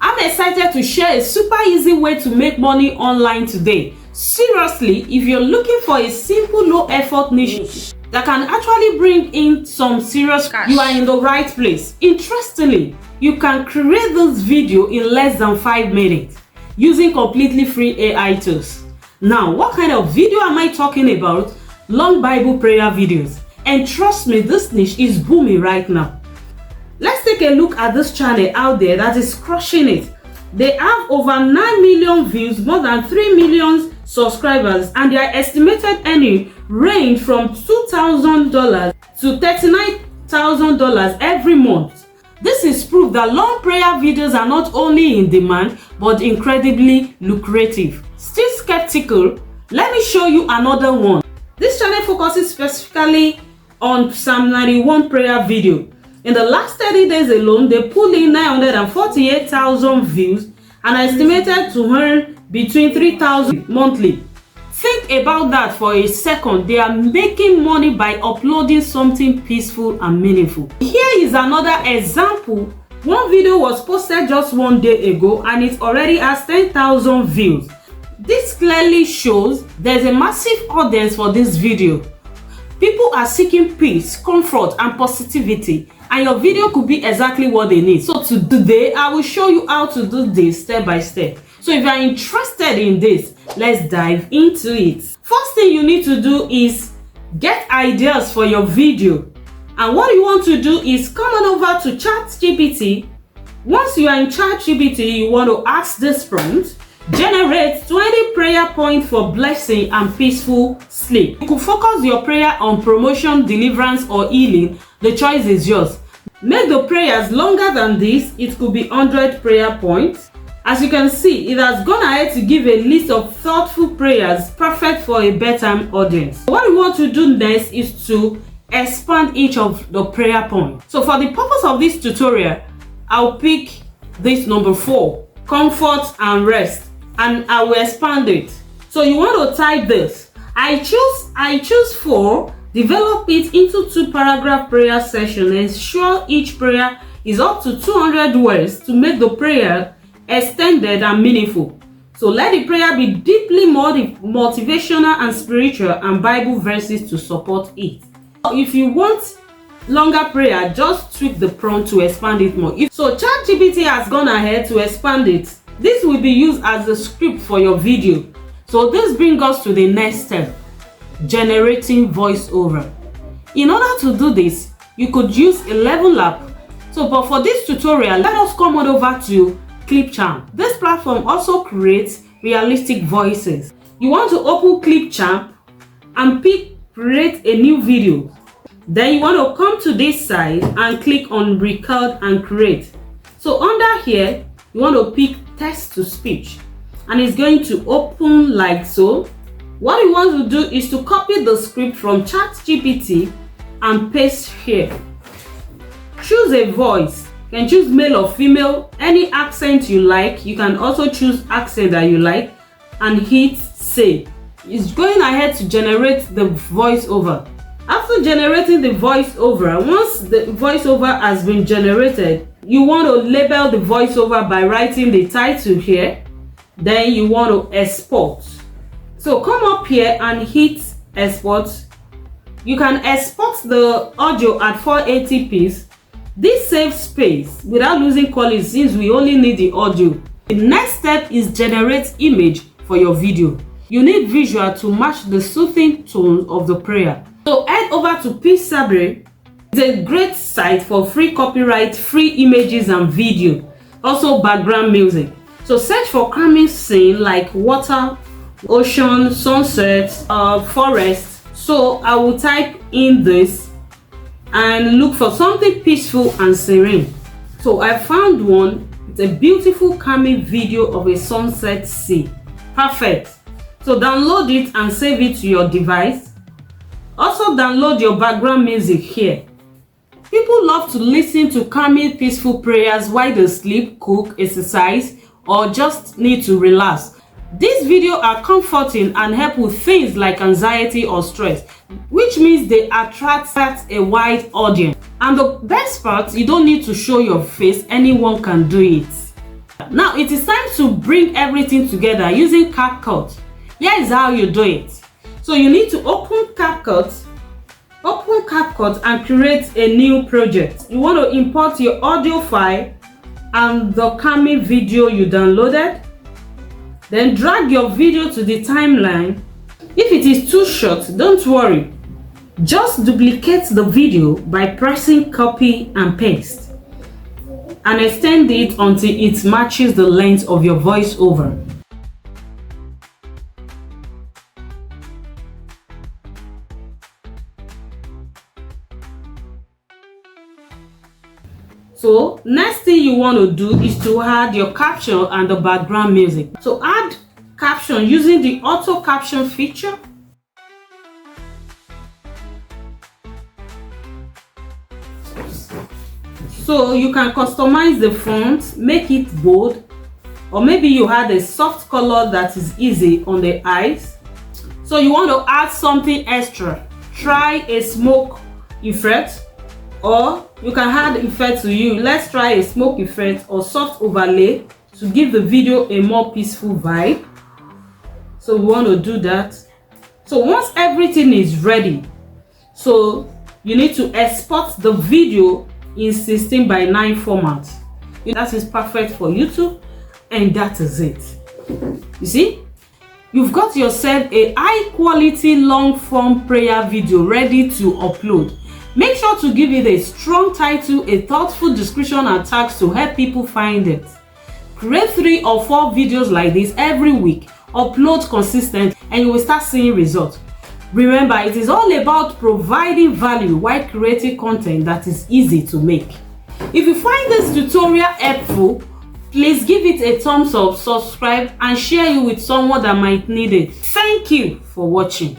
I'm excited to share a super easy way to make money online today. Seriously, if you're looking for a simple, low effort niche that can actually bring in some serious cash, you are in the right place. Interestingly, you can create this video in less than 5 minutes using completely free AI tools. Now, what kind of video am I talking about? Long Bible prayer videos. And trust me, this niche is booming right now. Let's take a look at this channel out there that is crushing it. They have over 9 million views, more than 3 million subscribers, and their estimated earning range from $2,000 to $39,000 every month. This is proof that long prayer videos are not only in demand, but incredibly lucrative. Still skeptical? Let me show you another one. This channel focuses specifically on Psalm 91 prayer video. In the last 30 days alone, they pulled in 948,000 views and are estimated to earn between 3,000 monthly. Think about that for a second. They are making money by uploading something peaceful and meaningful. Here is another example. One video was posted just one day ago and it already has 10,000 views. This clearly shows there's a massive audience for this video. People are seeking peace, comfort, and positivity, and your video could be exactly what they need. So today, I will show you how to do this step by step. So if you are interested in this, let's dive into it. First thing you need to do is get ideas for your video. And what you want to do is come on over to ChatGPT. Once you are in ChatGPT, you want to ask this prompt: generate 20 prayer points for blessing and peaceful sleep. You could focus your prayer on promotion, deliverance, or healing. The choice is yours. Make the prayers longer than this. It could be 100 prayer points. As you can see, it has gone ahead to give a list of thoughtful prayers perfect for a bedtime audience. What we want to do next is to expand each of the prayer points. So for the purpose of this tutorial, I'll pick this number 4, comfort and rest, and I will expand it. So you want to type this: I choose 4, develop it into 2-paragraph prayer session. Ensure each prayer is up to 200 words to make the prayer extended and meaningful. So let the prayer be deeply motivational and spiritual, and Bible verses to support it. If you want longer prayer, just tweak the prompt to expand it more. So ChatGPT has gone ahead to expand it. This will be used as the script for your video. So this brings us to the next step: generating voiceover. In order to do this, you could use a level app. But for this tutorial, let us come on over to Clipchamp. This platform also creates realistic voices. You want to open Clipchamp and pick create a new video. Then you want to come to this side and click on record and create. So under here, you want to pick text to speech, and it's going to open like so. What you want to do is to copy the script from ChatGPT and paste here. Choose a voice. You can choose male or female, any accent you like. You can also choose accent that you like and hit save. It's going ahead to generate the voiceover. After generating the voiceover, once the voiceover has been generated, you want to label the voiceover by writing the title here. Then you want to export. So come up here and hit export. You can export the audio at 480p. This saves space without losing quality, since we only need the audio. The next step is generate image for your video. You need visual to match the soothing tone of the prayer. So head over to Peaceable. It's a great site for free copyright, free images and video, also background music. So search for calming scene like water, ocean, sunset, forest. So I will type in this and look for something peaceful and serene. So I found one. It's a beautiful calming video of a sunset sea. Perfect. So download it and save it to your device. Also download your background music here. People love to listen to calming, peaceful prayers while they sleep, cook, exercise, or just need to relax. These videos are comforting and help with things like anxiety or stress, which means they attract a wide audience. And the best part, you don't need to show your face, anyone can do it. Now it is time to bring everything together using CapCut. Here is how you do it. So you need to open CapCut and create a new project. You want to import your audio file and the coming video you downloaded. Then drag your video to the timeline. If it is too short, don't worry. Just duplicate the video by pressing copy and paste and extend it until it matches the length of your voiceover. So next thing you want to do is to add your caption and the background music. So add caption using the auto caption feature. So you can customize the font, make it bold, or maybe you had a soft color that is easy on the eyes. So you want to add something extra. Try a smoke effect, or you can add effect to you. Let's try a smoke effect or soft overlay to give the video a more peaceful vibe. So we want to do that. So once everything is ready, so you need to export the video in 16:9 format. That is perfect for YouTube, and that is it. You see, you've got yourself a high quality long form prayer video ready to upload. Make sure to give it a strong title, a thoughtful description and tags to help people find it. Create 3 or 4 videos like this every week. Upload consistent and you will start seeing results. Remember, it is all about providing value while creating content that is easy to make. If you find this tutorial helpful, please give it a thumbs up, subscribe and share it with someone that might need it. Thank you for watching.